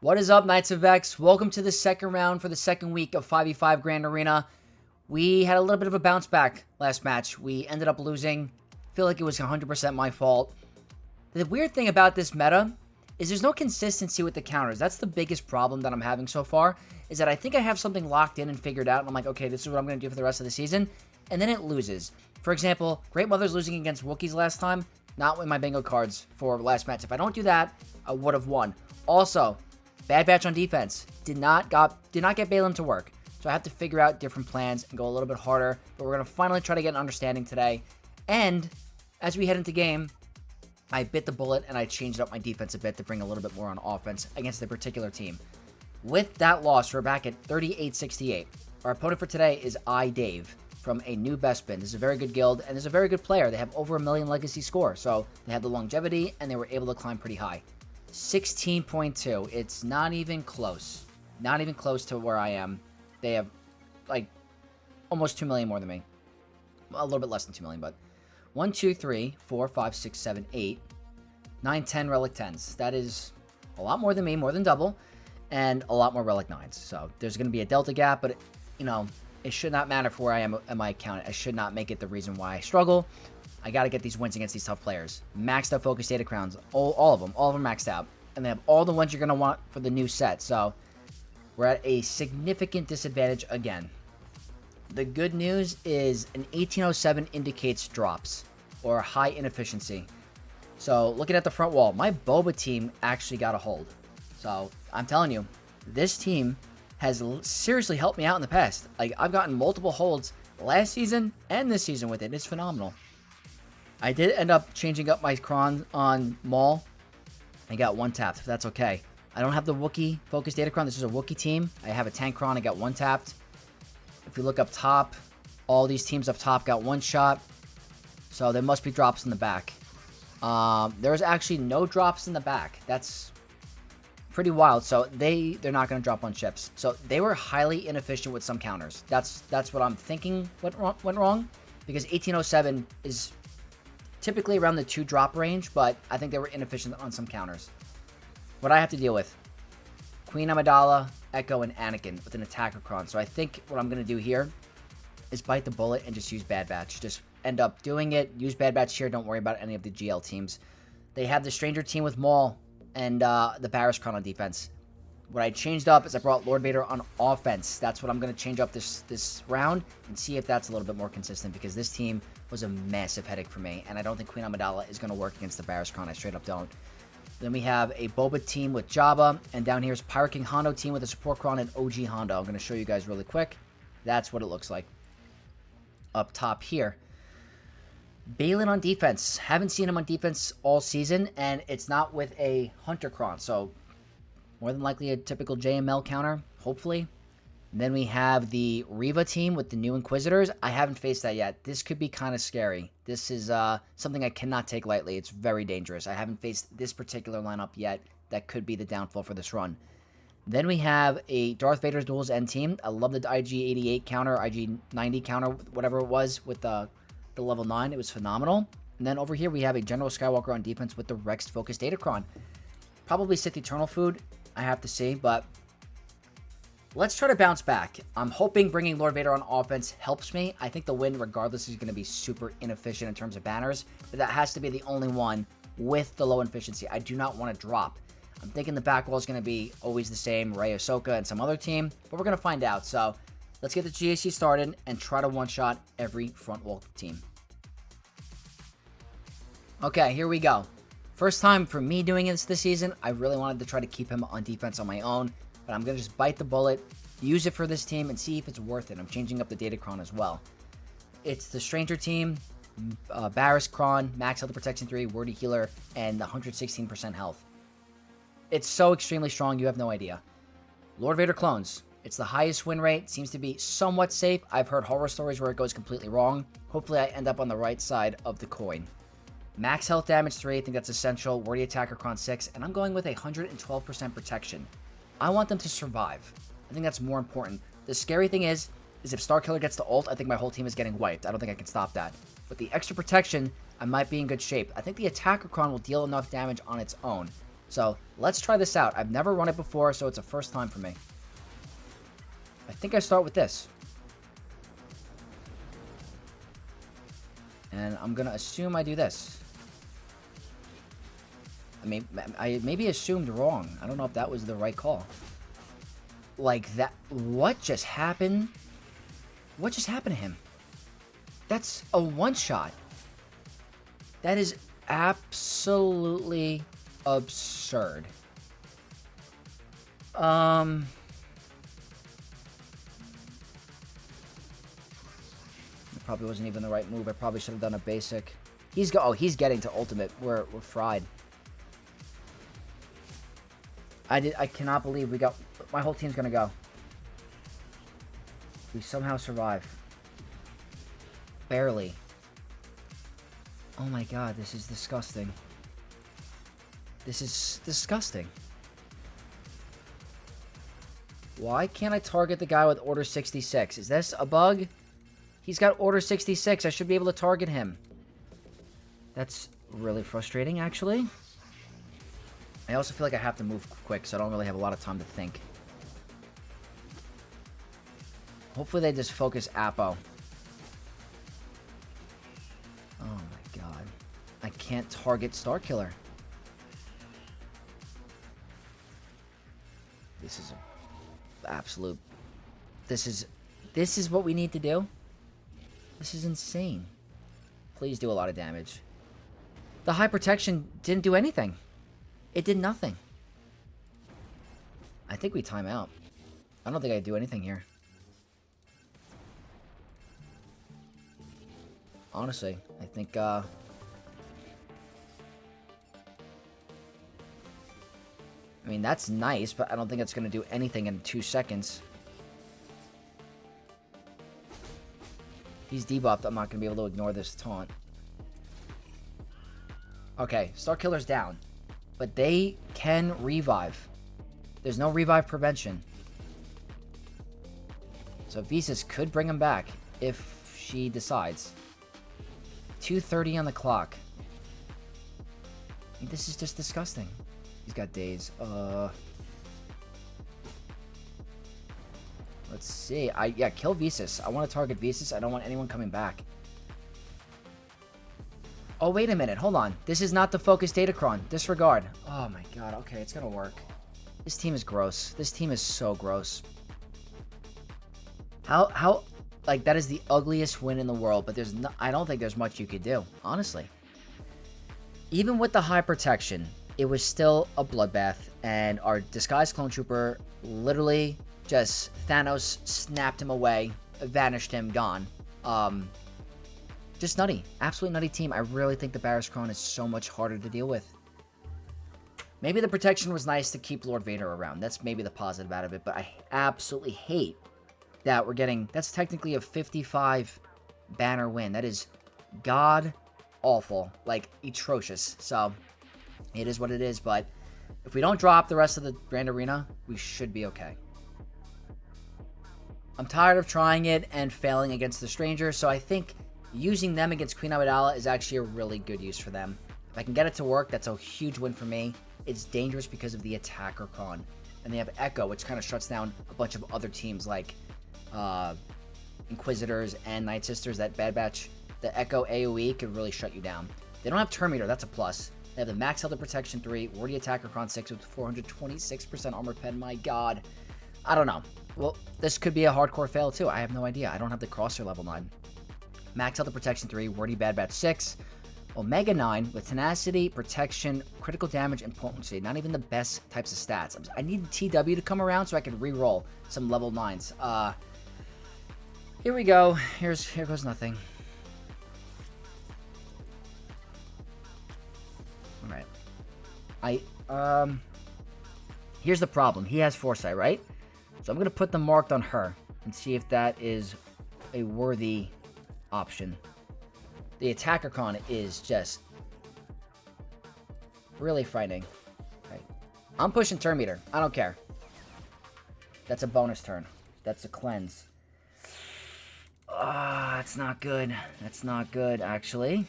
What is up, Knights of X? Welcome to the second round for the second week of 5v5 Grand Arena. We had a little bit of a bounce back last match. We ended up losing. I feel like it was 100% my fault. The weird thing about this meta is there's no consistency with the counters. That's the biggest problem that I'm having so far, is that I think I have something locked in and figured out, and I'm like, okay, this is what I'm going to do for the rest of the season, and then it loses. For example, Great Mother's losing against Wookiees last time, not with my bingo cards for last match. If I don't do that, I would have won. Also, bad batch on defense. Did not get Balaam to work. So I have to figure out different plans and go a little bit harder. But we're going to finally try to get an understanding today. And as we head into game, I bit the bullet and I changed up my defense a bit to bring a little bit more on offense against the particular team. With that loss, we're back at 38-68. Our opponent for today is Dave from a new Bespin. This is a very good guild and is a very good player. They have over 1 million legacy score. So they have the longevity and they were able to climb pretty high. 16.2. It's not even close. Not even close to where I am. They have, like, almost 2 million more than me. Well, a little bit less than 2 million, but 1, 2, 3, 4, 5, 6, 7, 8, 9, 10 Relic 10s. That is a lot more than me, more than double, and a lot more Relic 9s. So there's going to be a delta gap, but, it should not matter for where I am in my account. I should not make it the reason why I struggle. I got to get these wins against these tough players. Maxed out Focus Data Crowns. All of them maxed out. And they have all the ones you're going to want for the new set. So we're at a significant disadvantage again. The good news is an 1807 indicates drops or high inefficiency. So looking at the front wall, my Boba team actually got a hold. So I'm telling you, this team has seriously helped me out in the past. Like, I've gotten multiple holds last season and this season with it. It's phenomenal. I did end up changing up my Cron on Maul. I got one tapped. That's okay. I don't have the Wookiee Focus Data Cron. This is a Wookiee team. I have a tank Cron. I got one tapped. If we look up top, all these teams up top got one shot. So there must be drops in the back. There's actually no drops in the back. That's pretty wild. So they're not going to drop on ships. So they were highly inefficient with some counters. That's what I'm thinking went wrong. Because 1807 is typically around the 2 drop range, but I think they were inefficient on some counters. What I have to deal with: Queen Amidala, Echo, and Anakin with an attacker Cron. So I think what I'm going to do here is bite the bullet and just use Bad Batch. Just end up doing it. Use Bad Batch here. Don't worry about any of the GL teams. They have the Stranger team with Maul and the Barriss Cron on defense. What I changed up is I brought Lord Vader on offense. That's what I'm going to change up this round and see if that's a little bit more consistent, because this team was a massive headache for me, and I don't think Queen Amidala is going to work against the Barriss Cron. I straight up don't. Then we have a Boba team with Jabba, and down here is Pirate King Hondo team with a support Cron and OG Hondo. I'm going to show you guys really quick. That's what it looks like. Up top here, Bane on defense. Haven't seen him on defense all season, and it's not with a Hunter Cron, so more than likely a typical JML counter, hopefully. And then we have the Reva team with the new Inquisitors. I haven't faced that yet. This could be kind of scary. This is something I cannot take lightly. It's very dangerous. I haven't faced this particular lineup yet. That could be the downfall for this run. Then we have a Darth Vader's Duel's End team. I love the IG-88 counter, IG-90 counter, whatever it was, with the level 9. It was phenomenal. And then over here we have a General Skywalker on defense with the Rex Focus Datacron. Probably Sith Eternal food, I have to see, but let's try to bounce back. I'm hoping bringing Lord Vader on offense helps me. I think the win, regardless, is going to be super inefficient in terms of banners, but that has to be the only one with the low efficiency. I do not want to drop. I'm thinking the back wall is going to be always the same, Rey, Ahsoka, and some other team, but we're going to find out. So let's get the GAC started and try to one-shot every front wall team. Okay, here we go. First time for me doing this season. I really wanted to try to keep him on defense on my own, but I'm going to just bite the bullet, use it for this team, and see if it's worth it. I'm changing up the Datacron as well. It's the Stranger team, Barriss Cron, Max Health Protection 3, Wordy Healer, and 116% health. It's so extremely strong, you have no idea. Lord Vader clones. It's the highest win rate, seems to be somewhat safe. I've heard horror stories where it goes completely wrong. Hopefully I end up on the right side of the coin. Max health damage 3, I think that's essential. Wordy attacker Cron 6, and I'm going with 112% protection. I want them to survive. I think that's more important. The scary thing is if Starkiller gets the ult, I think my whole team is getting wiped. I don't think I can stop that. With the extra protection, I might be in good shape. I think the attacker Cron will deal enough damage on its own. So let's try this out. I've never run it before, so it's a first time for me. I think I start with this. And I'm going to assume I do this. I mean, I maybe assumed wrong. I don't know if that was the right call. Like that. What just happened? What just happened to him? That's a one-shot. That is absolutely absurd. It probably wasn't even the right move. I probably should have done a basic. He's getting to ultimate. We're fried. I cannot believe we got... My whole team's gonna go. We somehow survive. Barely. Oh my god, this is disgusting. This is disgusting. Why can't I target the guy with Order 66? Is this a bug? He's got Order 66. I should be able to target him. That's really frustrating, actually. I also feel like I have to move quick, so I don't really have a lot of time to think. Hopefully they just focus Apo. Oh my god. I can't target Starkiller. This is absolute... This is what we need to do? This is insane. Please do a lot of damage. The high protection didn't do anything. It did nothing. I think we time out. I don't think I do anything here. Honestly, I think, I mean, that's nice, but I don't think it's going to do anything in 2 seconds. He's debuffed. I'm not going to be able to ignore this taunt. Okay, Starkiller's down. But they can revive. There's no revive prevention. So Visas could bring him back if she decides. 2:30 on the clock. This is just disgusting. He's got days. Let's see. Yeah, kill Visas. I want to target Visas. I don't want anyone coming back. Oh, wait a minute. Hold on. This is not the focus Datacron. Disregard. Oh my god. Okay, it's gonna work. This team is gross. This team is so gross. How, like, that is the ugliest win in the world, but there's no, I don't think there's much you could do, honestly. Even with the high protection, it was still a bloodbath, and our disguised clone trooper literally just Thanos snapped him away, vanished him, gone. Just nutty. Absolutely nutty team. I really think the Barriss Cron is so much harder to deal with. Maybe the protection was nice to keep Lord Vader around. That's maybe the positive out of it, but I absolutely hate that we're getting... That's technically a 55 banner win. That is god-awful. Like, atrocious. So, it is what it is, but if we don't drop the rest of the Grand Arena, we should be okay. I'm tired of trying it and failing against the Stranger, so I think... using them against Queen Amidala is actually a really good use for them. If I can get it to work, that's a huge win for me. It's dangerous because of the attacker Cron. And they have Echo, which kind of shuts down a bunch of other teams like Inquisitors and Night Sisters. That Bad Batch, the Echo AoE could really shut you down. They don't have Terminator, that's a plus. They have the Max Health Protection 3, Wardy Attacker Cron 6 with 426% armor pen. My god. I don't know. Well, this could be a hardcore fail too. I have no idea. I don't have the Crosshair level 9. Max Health Protection 3, Wordy Bad Batch 6, Omega 9 with Tenacity, Protection, Critical Damage, and Potency. Not even the best types of stats. I need TW to come around so I can re-roll some level 9s. Here we go. Here goes nothing. Alright. Here's the problem. He has Foresight, right? So I'm going to put them marked on her and see if that is a worthy option. The attacker Cron is just really frightening. Right. I'm pushing turn meter. I don't care. That's a bonus turn. That's a cleanse. That's not good. That's not good, actually.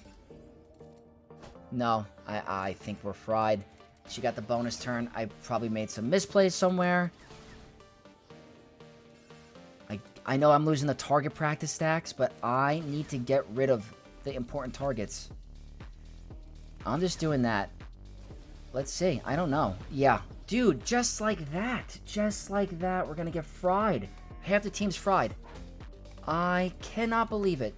No, I think we're fried. She got the bonus turn. I probably made some misplays somewhere. I know I'm losing the target practice stacks, but I need to get rid of the important targets. I'm just doing that. Let's see. I don't know. Yeah. Dude, just like that. Just like that. We're going to get fried. Half the team's fried. I cannot believe it.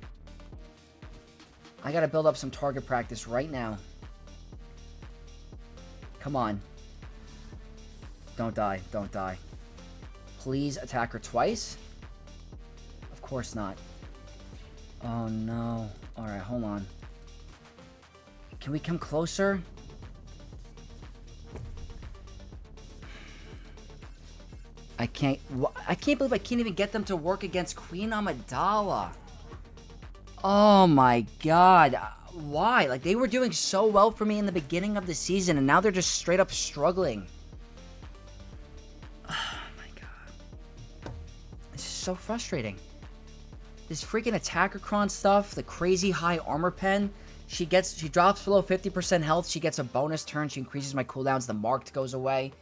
I got to build up some target practice right now. Come on. Don't die. Don't die. Please attack her twice. Of course not. Oh, no. Alright, hold on. Can we come closer? I can't believe I can't even get them to work against Queen Amidala. Oh my god. Why? Like, they were doing so well for me in the beginning of the season, and now they're just straight up struggling. Oh my god. This is so frustrating. This freaking attacker Cron stuff, the crazy high armor pen. She drops below 50% health. She gets a bonus turn. She increases my cooldowns. The marked goes away.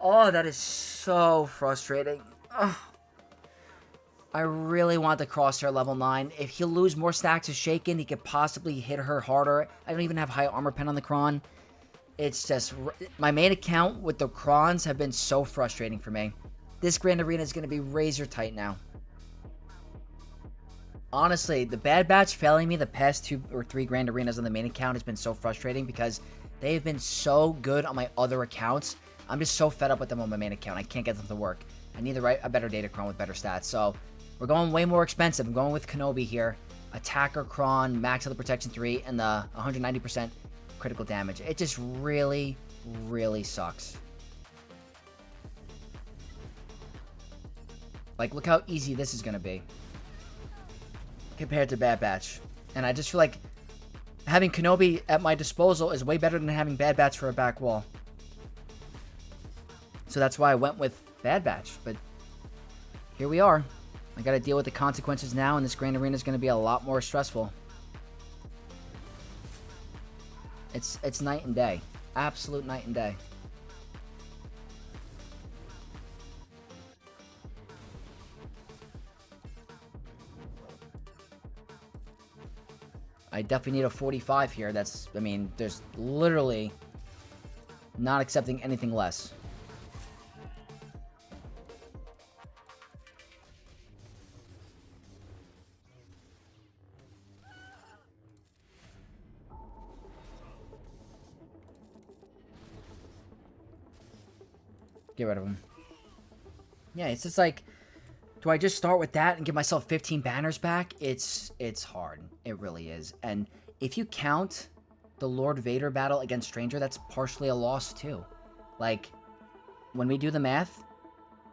Oh, that is so frustrating. Ugh. I really want the crosshair level 9. If he'll lose more stacks of Shaken, he could possibly hit her harder. I don't even have high armor pen on the Cron. It's just... my main account with the Crons have been so frustrating for me. This Grand Arena is going to be razor tight now. Honestly, the Bad Batch failing me the past 2 or 3 Grand Arenas on the main account has been so frustrating because they have been so good on my other accounts. I'm just so fed up with them on my main account. I can't get them to work. I need a better data Cron with better stats. So, we're going way more expensive. I'm going with Kenobi here. Attacker Cron, max health protection 3, and the 190% critical damage. It just really, really sucks. Like, look how easy this is going to be compared to Bad Batch. And I just feel like having Kenobi at my disposal is way better than having Bad Batch for a back wall. So that's why I went with Bad Batch. But here we are. I gotta deal with the consequences now, and this Grand Arena is gonna be a lot more stressful. It's night and day. Absolute night and day. I definitely need a 45 here. That's, I mean, there's literally not accepting anything less. Get rid of him. Yeah, it's just like, do I just start with that and give myself 15 banners back? It's hard. It really is. And if you count the Lord Vader battle against Stranger, that's partially a loss too. Like, when we do the math,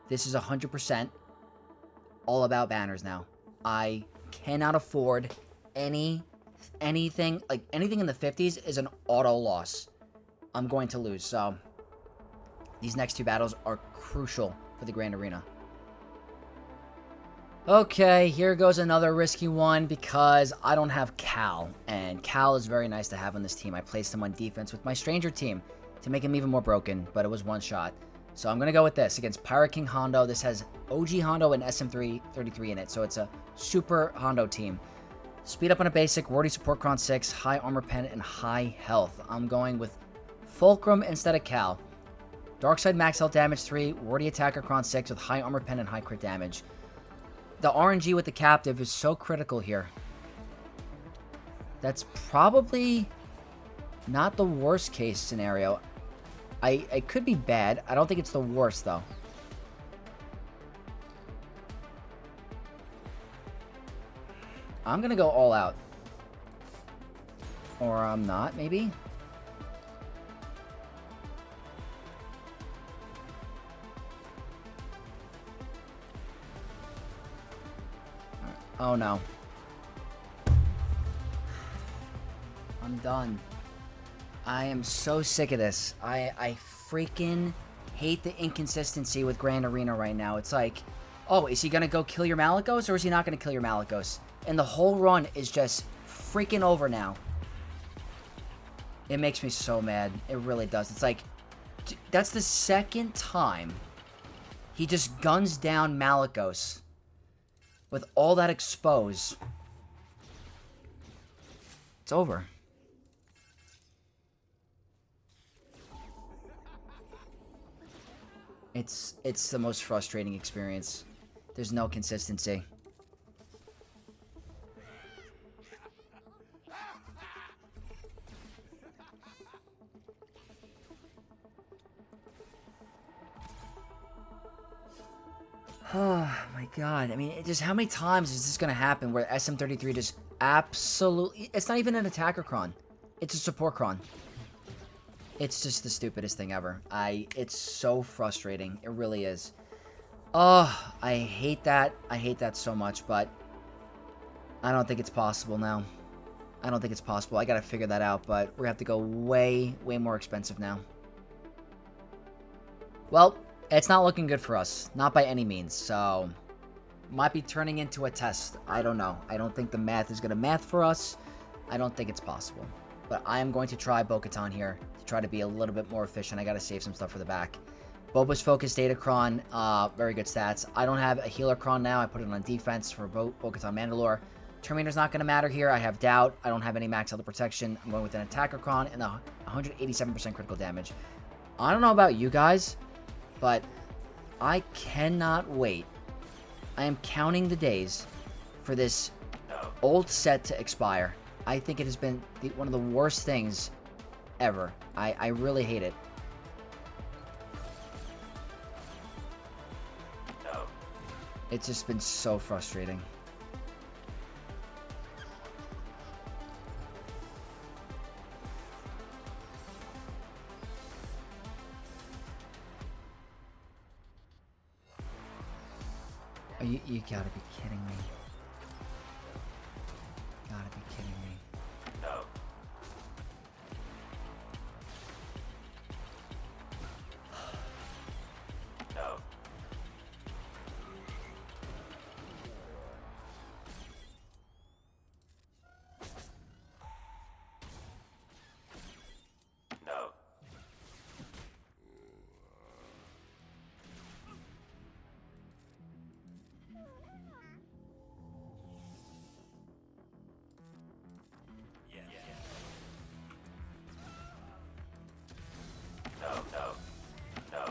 this is 100% all about banners now. I cannot afford anything, like anything in the 50s is an auto loss. I'm going to lose, so these next 2 battles are crucial for the Grand Arena. Okay, here goes another risky one because I don't have Cal, and Cal is very nice to have on this team. I placed him on defense with my Stranger team to make him even more broken, but it was one shot. So I'm going to go with this against Pirate King Hondo. This has OG Hondo and SM333 in it, so it's a super Hondo team. Speed up on a basic, Wardy support Cron 6, high armor pen, and high health. I'm going with Fulcrum instead of Cal. Darkside max health damage 3, Wardy attacker Cron 6 with high armor pen and high crit damage. The RNG with the captive is so critical here. That's probably not the worst case scenario. It could be bad. I don't think it's the worst though. I'm gonna go all out. Or I'm not, maybe? Oh no. I'm done. I am so sick of this. I freaking hate the inconsistency with Grand Arena right now. It's like, oh, is he gonna go kill your Malicos or is he not gonna kill your Malicos? And the whole run is just freaking over now. It makes me so mad. It really does. It's like, That's the second time he just guns down Malicos with all that expose. It's over. It's the most frustrating experience. There's no consistency. Oh my god. I mean, just how many times is this going to happen where SM33 just absolutely... It's not even an attacker Cron. It's a support Cron. It's just the stupidest thing ever. It's so frustrating. It really is. Oh, I hate that. I hate that so much, but I don't think it's possible now. I don't think it's possible. I gotta figure that out, but we're gonna have to go way, way more expensive now. Well, it's not looking good for us. Not by any means, so... Might be turning into a test. I don't know. I don't think the math is gonna math for us. I don't think it's possible. But I am going to try Bo-Katan here to try to be a little bit more efficient. I gotta save some stuff for the back. Boba's focus data Cron, very good stats. I don't have a healer Cron now. I put it on defense for Bo-Katan Mandalore. Terminator's not going to matter here. I have doubt. I don't have any max other protection. I'm going with an attacker Cron and 187% critical damage. I don't know about you guys, but I cannot wait. I am counting the days for this old set to expire. I think it has been one of the worst things ever. I really hate it. It's just been so frustrating. You gotta be kidding me. Gotta be kidding me. No. No. No.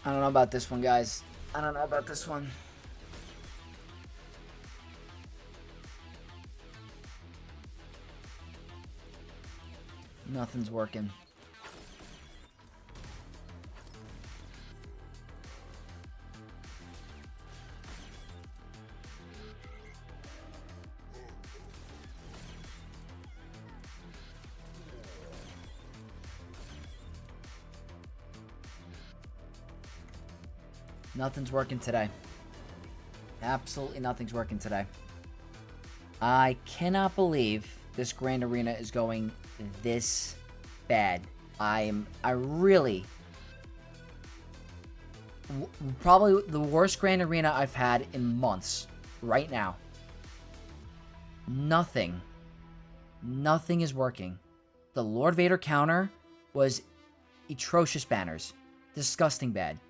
I don't know about this one, guys. I don't know about this one. Nothing's working. Nothing's working today. Absolutely nothing's working today. I cannot believe this Grand Arena is going this bad. I really... Probably the worst Grand Arena I've had in months. Right now. Nothing is working. The Lord Vader counter was atrocious banners. Disgusting bad.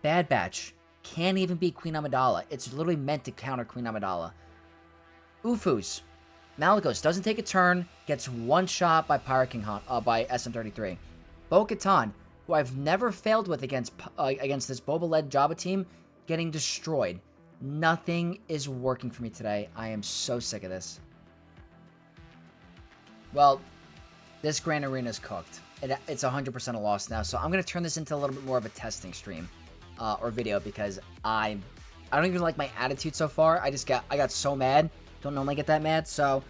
Bad Batch can't even beat Queen Amidala. It's literally meant to counter Queen Amidala. Ufus. Malicos doesn't take a turn, gets one shot by Pirate King by SM33. Bo-Katan, who I've never failed with against this Boba-led Jabba team, getting destroyed. Nothing is working for me today. I am so sick of this. Well, this Grand Arena is cooked. It's 100% a loss now, so I'm going to turn this into a little bit more of a testing stream. Or video, because I don't even like my attitude so far. I got so mad. Don't normally get that mad, so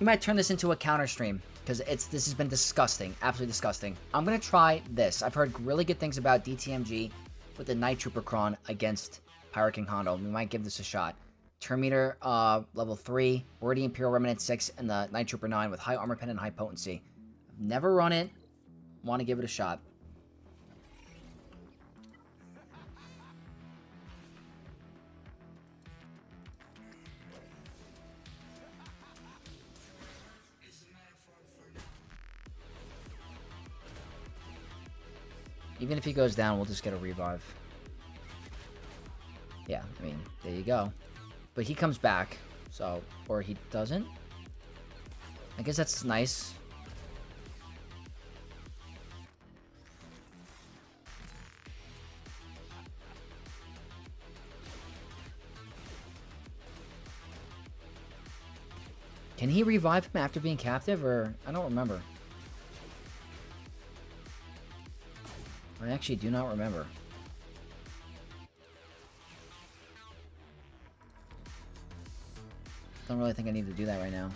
we might turn this into a counter stream. Because this has been disgusting. Absolutely disgusting. I'm going to try this. I've heard really good things about DTMG with the Night Trooper Cron against Pirate King Hondo. We might give this a shot. Turn meter, level 3. Wordy Imperial Remnant 6 and the Night Trooper 9 with high armor pen and high potency. I've never run it. Want to give it a shot. Even if he goes down, we'll just get a revive. Yeah, I mean, there you go. But he comes back, so... Or he doesn't? I guess that's nice. Can he revive him after being captive, or... I don't remember. I actually do not remember. Don't really think I need to do that right now.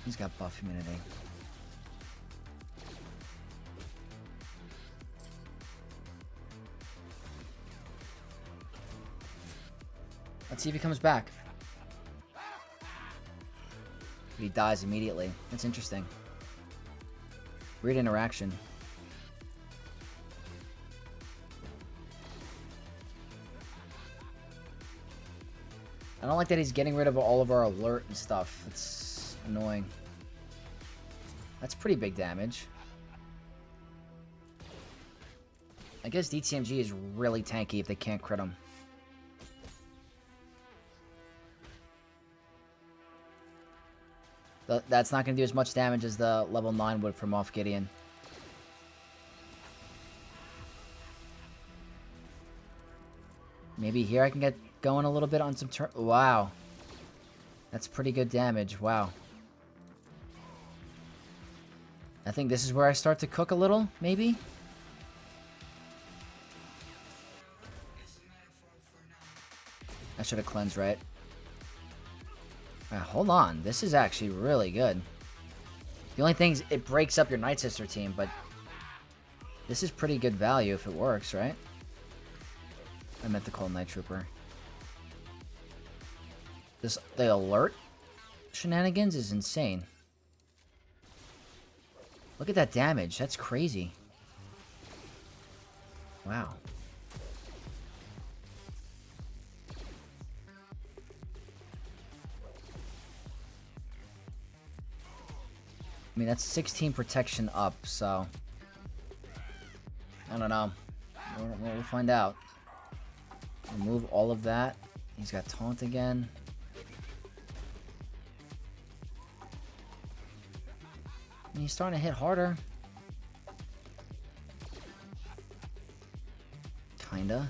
He's got buff immunity. Let's see if he comes back. He dies immediately. That's interesting. Weird interaction. I don't like that he's getting rid of all of our alert and stuff. It's annoying. That's pretty big damage. I guess DTMG is really tanky if they can't crit him. That's not going to do as much damage as the level 9 would from Moff Gideon. Maybe here I can get going a little bit on some turn. Wow. That's pretty good damage. Wow. I think this is where I start to cook a little, maybe? I should have cleansed, right? Hold on. This is actually really good. The only thing is it breaks up your Night Sister team, but this is pretty good value if it works, right? I meant to call Night Trooper. The alert shenanigans is insane. Look at that damage. That's crazy. Wow. I mean, that's 16 protection up, so... I don't know. We'll find out. Remove all of that. He's got taunt again. I mean, he's starting to hit harder. Kinda.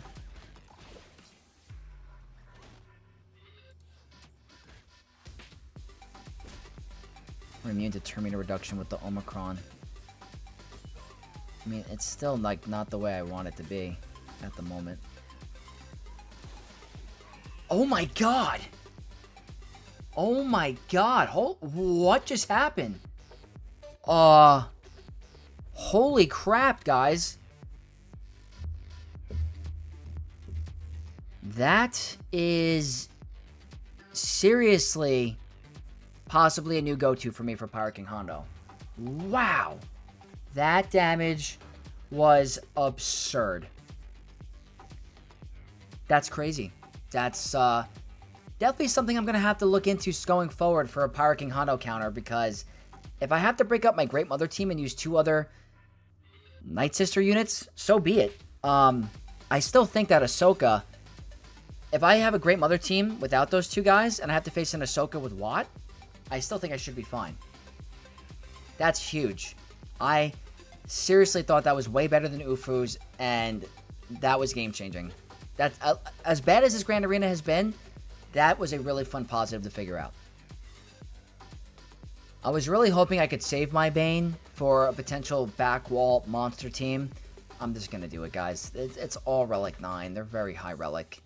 We're immune to terminator reduction with the Omicron. I mean, it's still like not the way I want it to be at the moment. Oh my god! Oh my god! What just happened? Holy crap, guys! That is seriously possibly a new go-to for me for Pirate King Hondo. Wow! That damage was absurd. That's crazy. That's definitely something I'm going to have to look into going forward for a Pirate King Hondo counter, because if I have to break up my Great Mother team and use 2 other Night Sister units, so be it. I still think that Ahsoka, if I have a Great Mother team without those 2 guys and I have to face an Ahsoka with Watt, I still think I should be fine. That's huge. I seriously thought that was way better than Ufu's, and that was game-changing. That's as bad as this Grand Arena has been, that was a really fun positive to figure out. I was really hoping I could save my Bane for a potential back wall monster team. I'm just going to do it, guys. It's all Relic 9. They're very high Relic.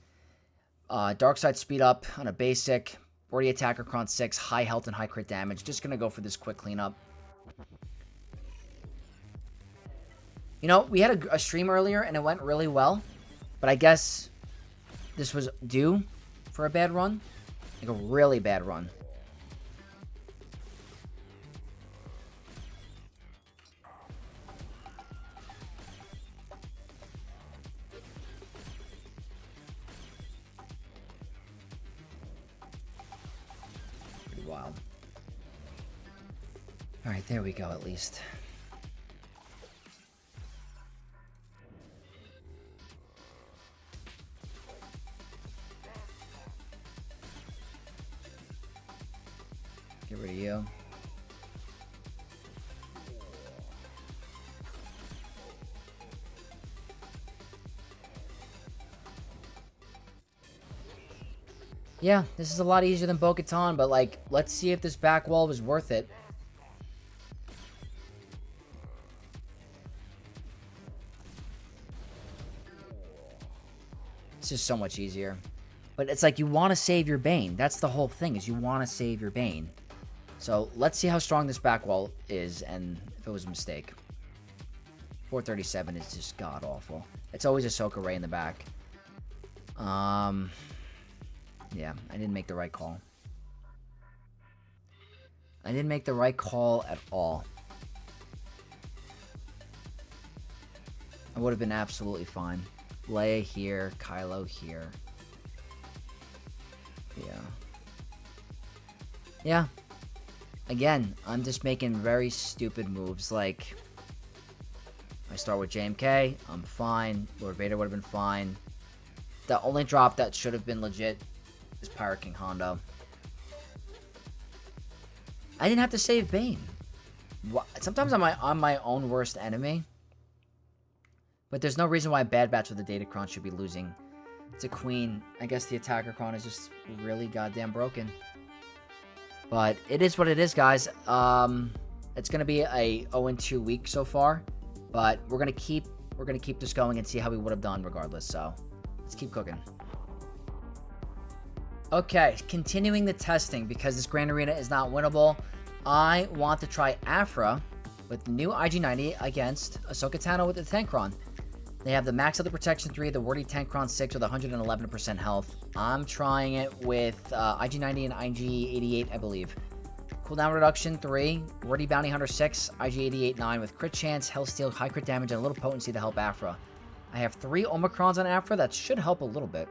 Dark Side speed up on a basic. Already attacker, Cron 6, high health and high crit damage. Just gonna go for this quick cleanup. You know, we had a stream earlier and it went really well. But I guess this was due for a bad run. Like a really bad run. Pretty wild. Alright, there we go at least. Get rid of you. Yeah, this is a lot easier than Bo-Katan, but like, let's see if this back wall was worth it. It's just so much easier. But it's like you want to save your Bane. That's the whole thing, is you want to save your Bane. So let's see how strong this back wall is and if it was a mistake. 437 is just god-awful. It's always Ahsoka Ray in the back. Yeah, I didn't make the right call. I didn't make the right call at all. I would have been absolutely fine. Leia here, Kylo here. Yeah. Yeah. Again, I'm just making very stupid moves. Like, I start with JMK, I'm fine. Lord Vader would have been fine. The only drop that should have been legit is Pirate King Hondo. I didn't have to save Bane. Sometimes I'm my own worst enemy. But there's no reason why Bad Batch with the Data Cron should be losing. It's a queen. I guess the attacker Cron is just really goddamn broken. But it is what it is, guys. It's gonna be a 0-2 week so far. But we're gonna keep this going and see how we would have done regardless. So let's keep cooking. Okay, continuing the testing because this Grand Arena is not winnable. I want to try Aphra with the new IG-90 against Ahsoka Tano with the Tank Cron. They have the Max of the Protection 3, the Wordy Tank Cron 6 with 111% health. I'm trying it with IG-90 and IG-88, I believe. Cooldown Reduction 3, Wordy Bounty Hunter 6, IG-88 9 with crit chance, health steal, high crit damage, and a little potency to help Aphra. I have 3 Omicrons on Aphra. That should help a little bit.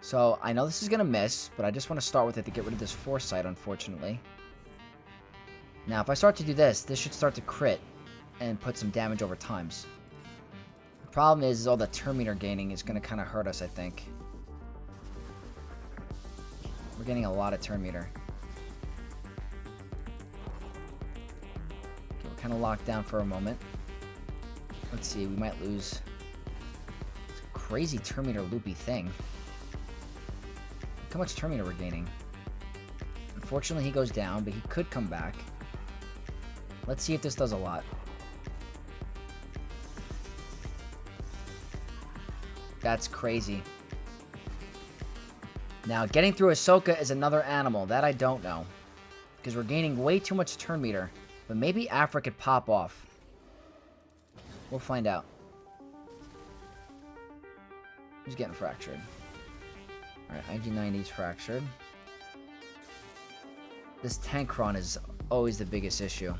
So, I know this is going to miss, but I just want to start with it to get rid of this Foresight, unfortunately. Now, if I start to do this, this should start to crit and put some damage over times. The problem is all the turn meter gaining is going to kind of hurt us, I think. We're getting a lot of turn meter. Okay, we're kind of locked down for a moment. Let's see, we might lose. It's a crazy turn meter loopy thing. Look how much turn meter we're gaining. Unfortunately, he goes down, but he could come back. Let's see if this does a lot. That's crazy. Now, getting through Ahsoka is another animal. That I don't know. Because we're gaining way too much turn meter. But maybe Aphra could pop off. We'll find out. Who's getting fractured? Alright, IG-90's fractured. This Tank Cron is always the biggest issue.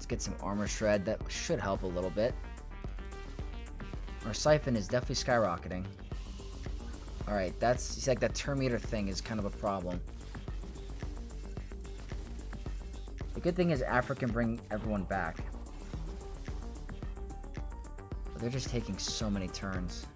Get some armor shred. That should help a little bit. Our siphon is definitely skyrocketing. Alright, it's like that turn meter thing is kind of a problem. The good thing is Aphra can bring everyone back. But they're just taking so many turns.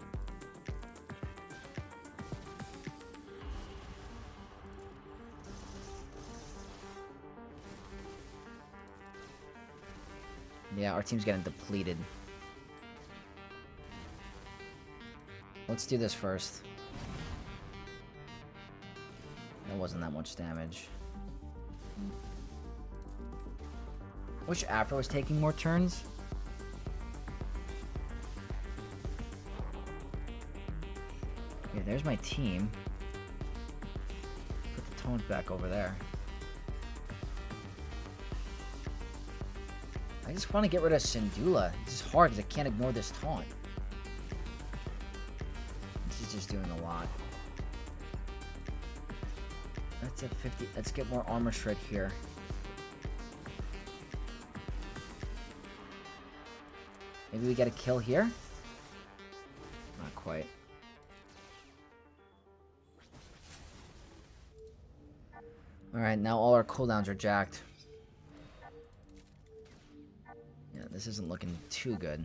Yeah, our team's getting depleted. Let's do this first. That wasn't that much damage. Wish Aphra was taking more turns. Yeah, there's my team. Put the taunt back over there. I just want to get rid of Syndulla. It's just hard because I can't ignore this taunt. This is just doing a lot. That's at 50. Let's get more armor shred here. Maybe we get a kill here? Not quite. Alright, now all our cooldowns are jacked. Yeah, this isn't looking too good.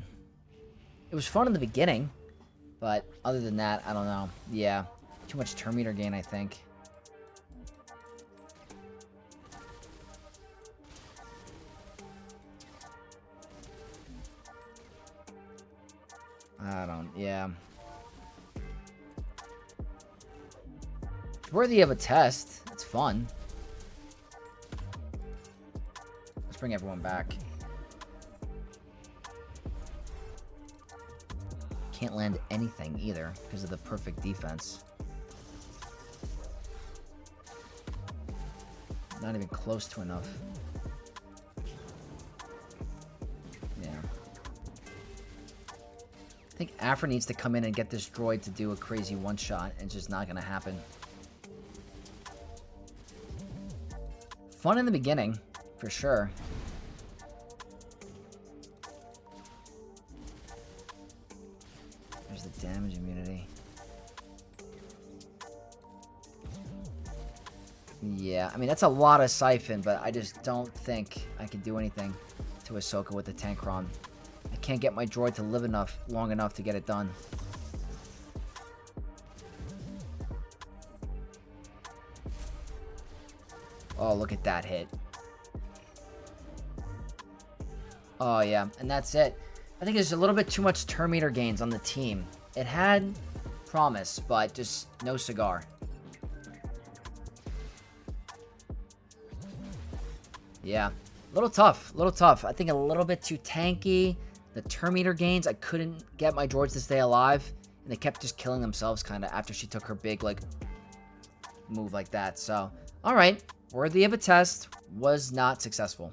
It was fun in the beginning, but other than that, I don't know. Yeah, too much turn meter gain, I think. Yeah. It's worthy of a test. It's fun. Let's bring everyone back. Can't land anything either because of the perfect defense. Not even close to enough. I think Aphra needs to come in and get this droid to do a crazy one-shot. It's just not going to happen. Fun in the beginning, for sure. There's the damage immunity. Yeah, I mean, that's a lot of Siphon, but I just don't think I can do anything to Ahsoka with the tank Cron. I can't get my droid to live long enough to get it done. Oh, look at that hit. Oh, yeah, and that's it. I think there's a little bit too much turn meter gains on the team. It had promise, but just no cigar. Yeah, a little tough, I think a little bit too tanky. The turn meter gains, I couldn't get my droids to stay alive, and they kept just killing themselves kind of after she took her big, like, move like that. So, alright, worthy of a test, was not successful.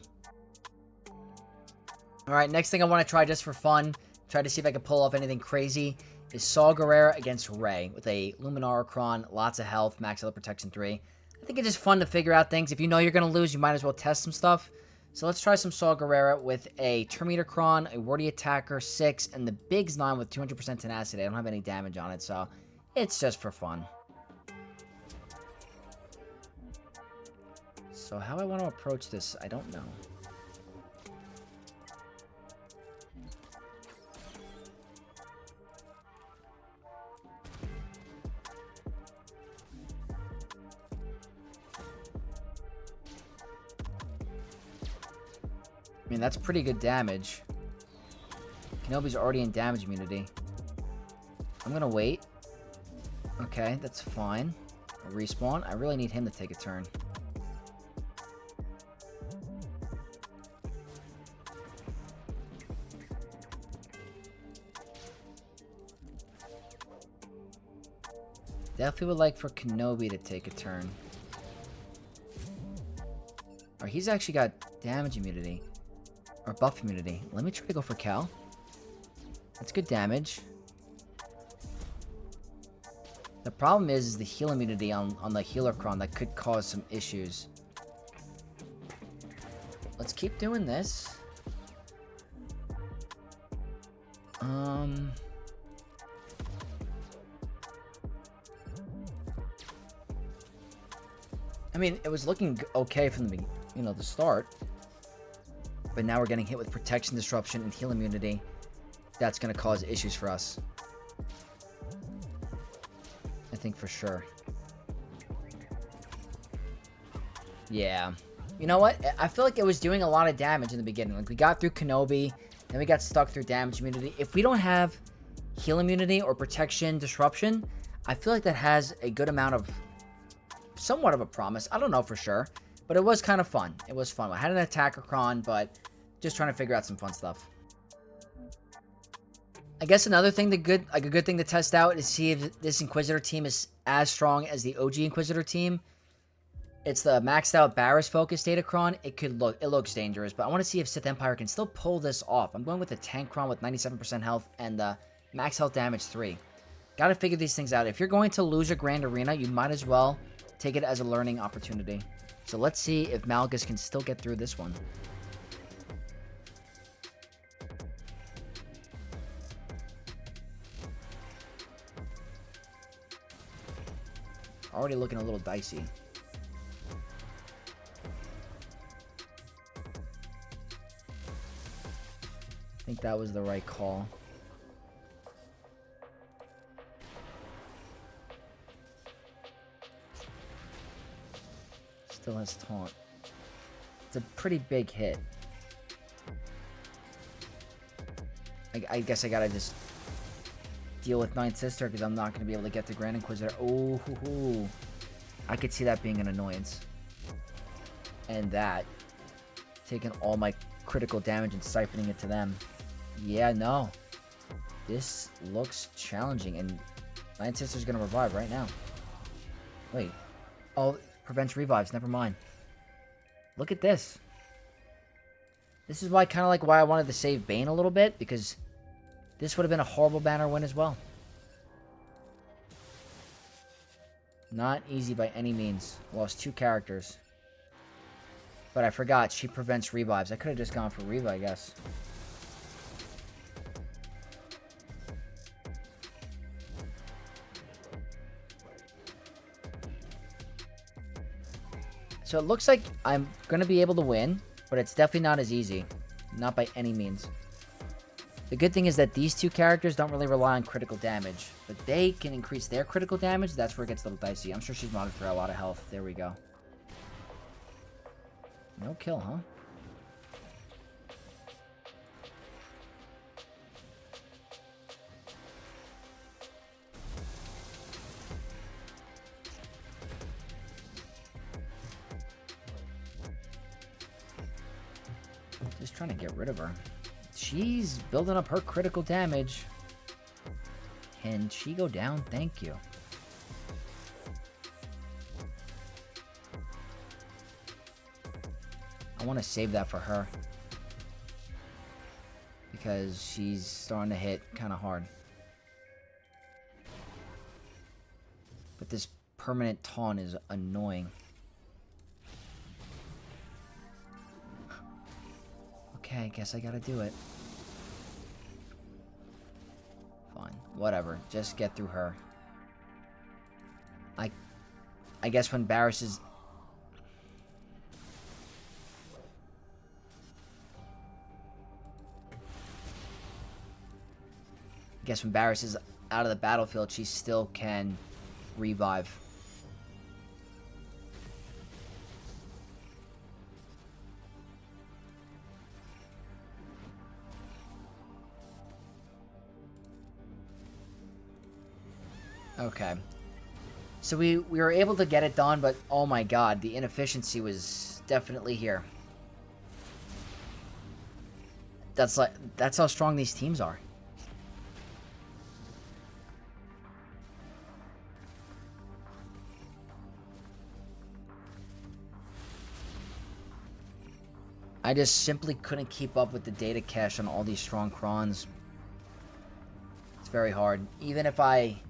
Alright, next thing I want to try just for fun, try to see if I can pull off anything crazy, is Saw Gerrera against Rey, with a Luminara Cron, lots of health, max health protection 3. I think it's just fun to figure out things. If you know you're going to lose, you might as well test some stuff. So let's try some Saw Gerrera with a Terminator Cron, a Wordy Attacker 6, and the Biggs 9 with 200% tenacity. I don't have any damage on it, so it's just for fun. So how I want to approach this, I don't know. I mean, that's pretty good damage. Kenobi's already in damage immunity. I'm gonna wait. Okay, that's fine. A respawn. I really need him to take a turn. Definitely would like for Kenobi to take a turn. Or he's actually got damage immunity. Or buff immunity. Let me try to go for Cal. That's good damage. The problem is the heal immunity on the healer Cron that could cause some issues. Let's keep doing this. I mean, it was looking okay from the the start. But now we're getting hit with protection disruption and heal immunity. That's going to cause issues for us. I think for sure. Yeah. You know what? I feel like it was doing a lot of damage in the beginning. Like, we got through Kenobi, then we got stuck through damage immunity. If we don't have heal immunity or protection disruption, I feel like that has a good amount of somewhat of a promise. I don't know for sure. But it was kind of fun. It was fun. I had an attacker Cron, but Just trying to figure out some fun stuff. I guess another thing, a good thing to test out is see if this Inquisitor team is as strong as the OG Inquisitor team. It's the maxed out Barriss focus data Cron. It looks dangerous, but I want to see if Sith Empire can still pull this off. I'm going with the tank Cron with 97% health and max health damage 3. Got to figure these things out. If you're going to lose a Grand Arena, you might as well take it as a learning opportunity. So let's see if Malgus can still get through this one. Already looking a little dicey. I think that was the right call. Still has taunt. It's a pretty big hit. I guess I gotta just deal with Ninth Sister because I'm not going to be able to get the Grand Inquisitor. Oh, I could see that being an annoyance. And that. Taking all my critical damage and siphoning it to them. Yeah, no. This looks challenging. And Ninth Sister's going to revive right now. Wait. Oh, prevents revives. Never mind. Look at this. This is why why I wanted to save Bane a little bit, because this would have been a horrible banner win as well. Not easy by any means. Lost 2 characters. But I forgot, she prevents revives. I could have just gone for Reva, I guess. So it looks like I'm going to be able to win, but it's definitely not as easy. Not by any means. The good thing is that these 2 characters don't really rely on critical damage, but they can increase their critical damage. That's where it gets a little dicey. I'm sure she's modded for a lot of health. There we go. No kill, huh? Just trying to get rid of her. She's building up her critical damage. Can she go down? Thank you. I want to save that for her. Because she's starting to hit kind of hard. But this permanent taunt is annoying. Okay, I guess I gotta do it. Fine. Whatever. Just get through her. I guess when Barriss is... I guess when Barriss is out of the battlefield, she still can revive. Okay. So we were able to get it done, but oh my god, the inefficiency was definitely here. That's how strong these teams are. I just simply couldn't keep up with the data cache on all these strong Crons. It's very hard. Even if I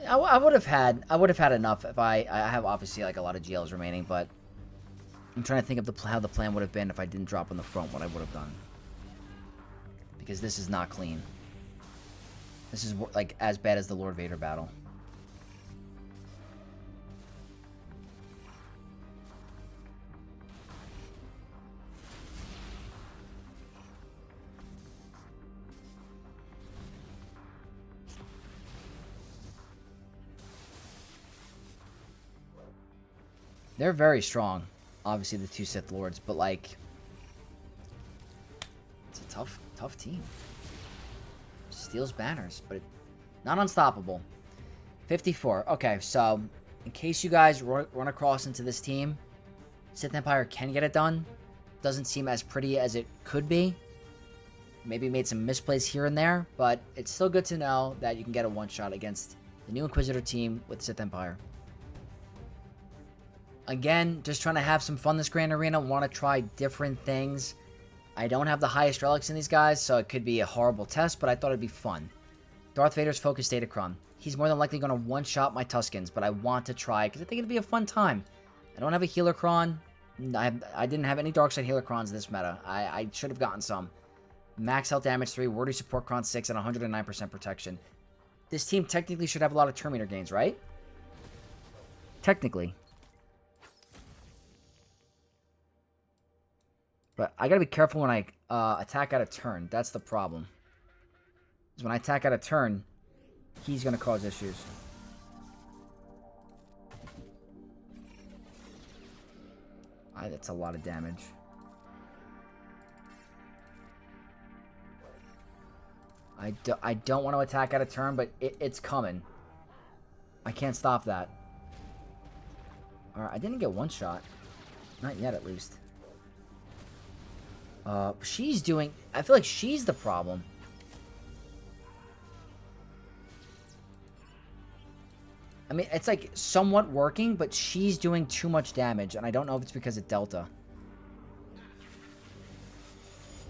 would have had enough if I have obviously like a lot of GLs remaining, but I'm trying to think of how the plan would have been if I didn't drop on the front, what I would have done. Because this is not clean. This is like as bad as the Lord Vader battle. They're very strong, obviously the 2 Sith Lords, but like, it's a tough team. Steals banners, but not unstoppable. 54. Okay, so in case you guys run across into this team, Sith Empire can get it done. doesn't seem as pretty as it could be. Maybe made some misplays here and there, but it's still good to know that you can get a one-shot against the new Inquisitor team with Sith Empire. Again, just trying to have some fun this Grand Arena. Want to try different things. I don't have the highest relics in these guys, so it could be a horrible test, but I thought it'd be fun. Darth Vader's focus data Cron. He's more than likely going to one-shot my Tuskens, but I want to try because I think it'd be a fun time. I don't have a healer Cron. I didn't have any dark side healer Crons in this meta. I should have gotten some. Max health damage 3, wordy support Cron 6, and 109% protection. This team technically should have a lot of Terminator gains, right? Technically. But I gotta be careful when I attack out of turn. That's the problem. Because when I attack out of turn, he's gonna cause issues. That's a lot of damage. I don't want to attack out of turn, but it's coming. I can't stop that. Alright, I didn't get one shot. Not yet, at least. She's doing... I feel like she's the problem. I mean, it's like somewhat working, but she's doing too much damage, and I don't know if it's because of Delta.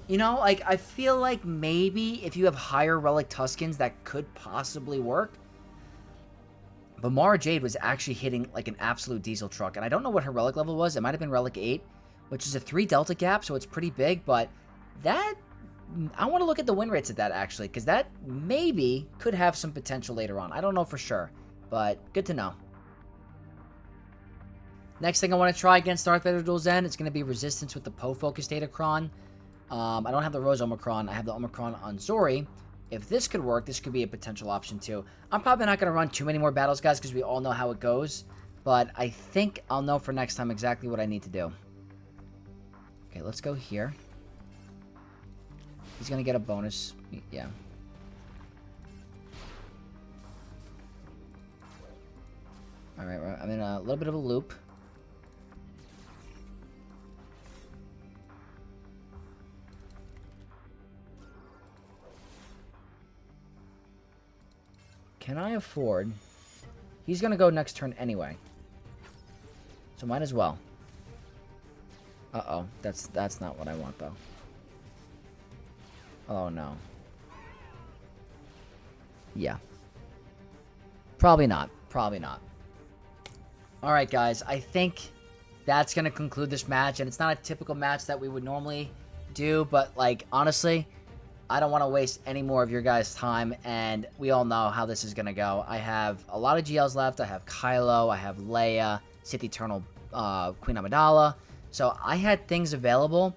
You know, like, I feel like maybe if you have higher relic Tuskens, that could possibly work. But Mara Jade was actually hitting, like, an absolute diesel truck. And I don't know what her relic level was. It might have been relic 8, which is a 3 Delta gap, so it's pretty big. But that... I want to look at the win rates at that, actually, because that maybe could have some potential later on. I don't know for sure, but good to know. Next thing I want to try against Darth Vader Duel Zen, it's going to be Resistance with the Poe Focus Data Cron. I don't have the Rose Omicron. I have the Omicron on Zori. If this could work, this could be a potential option too. I'm probably not going to run too many more battles, guys, because we all know how it goes. But I think I'll know for next time exactly what I need to do. Okay, let's go here. He's going to get a bonus. Yeah. Alright, I'm in a little bit of a loop. Can I afford... He's going to go next turn anyway. So might as well. Uh-oh. That's not what I want, though. Oh, no. Yeah. Probably not. Probably not. Alright, guys. I think that's going to conclude this match. And it's not a typical match that we would normally do. But, like, honestly... I don't want to waste any more of your guys' time, and we all know how this is going to go. I have a lot of GLs left. I have Kylo, I have Leia, Sith Eternal, Queen Amidala. So I had things available,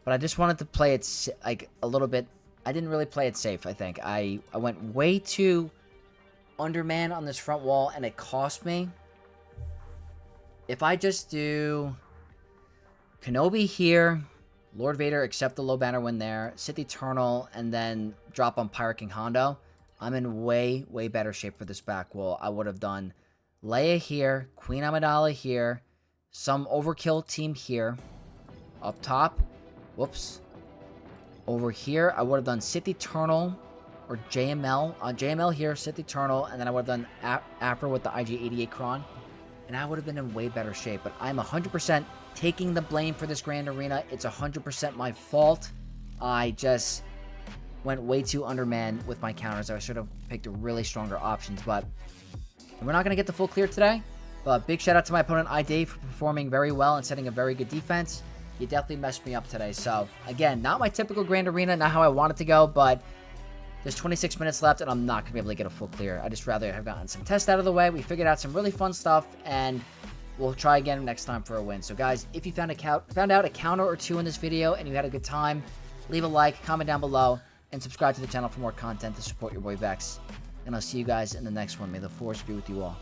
but I just wanted to play it like a little bit. I didn't really play it safe, I think. I went way too underman on this front wall, and it cost me. If I just do Kenobi here... Lord Vader, accept the low banner win there. Sith Eternal, and then drop on Pirate King Hondo. I'm in way, way better shape for this back wall. I would have done Leia here, Queen Amidala here, some overkill team here. Up top. Whoops. Over here, I would have done Sith Eternal or JML. JML here, Sith Eternal, and then I would have done Aphra with the IG-88 Cron. And I would have been in way better shape. But I'm 100% taking the blame for this Grand Arena. It's 100% my fault. I just went way too underman with my counters. I should have picked really stronger options. But we're not going to get the full clear today. But big shout out to my opponent, iDave, for performing very well and setting a very good defense. You definitely messed me up today. So, again, not my typical Grand Arena. Not how I want it to go. But... there's 26 minutes left, and I'm not going to be able to get a full clear. I just rather have gotten some tests out of the way. We figured out some really fun stuff, and we'll try again next time for a win. So, guys, if you found out a counter or two in this video and you had a good time, leave a like, comment down below, and subscribe to the channel for more content to support your boy Vex. And I'll see you guys in the next one. May the Force be with you all.